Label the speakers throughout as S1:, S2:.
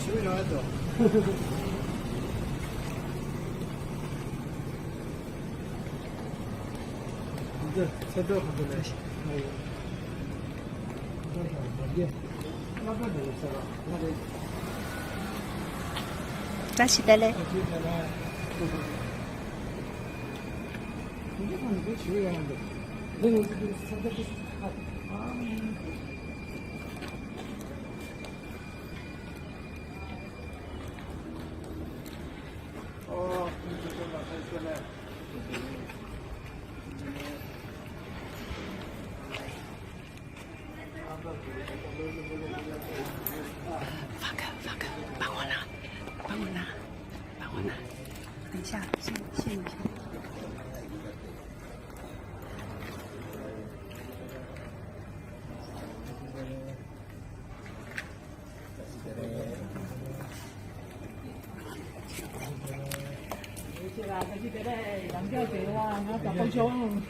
S1: 집에 나왔죠. 이제 제대로 가보네. 이게 나가 되겠어.
S2: 다시 달래.
S1: 이게 가는데 집에 가는데. 내가 어떻게 선택했어?
S2: 放开，帮我拿，帮我拿，帮我拿。等一下，谢一下。
S3: cái gì đây làm cho chị nó tập con số luôn.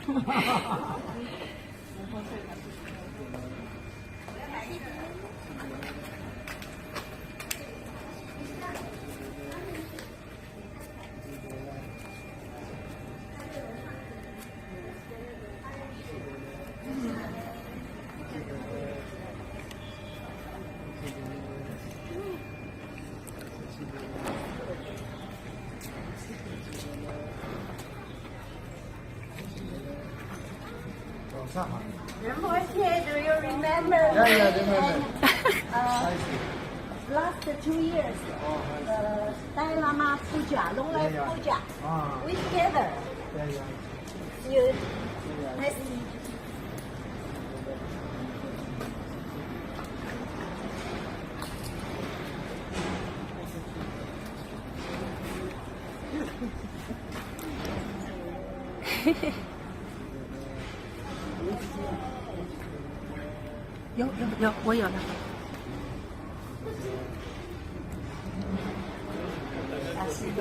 S4: Do you remember?
S1: Yeah, remember.
S4: Last 2 years, Dalai Lama Puja, Long Life Puja, we together. You, nice to meet you.
S2: 有，我有了。
S4: 啊，是的。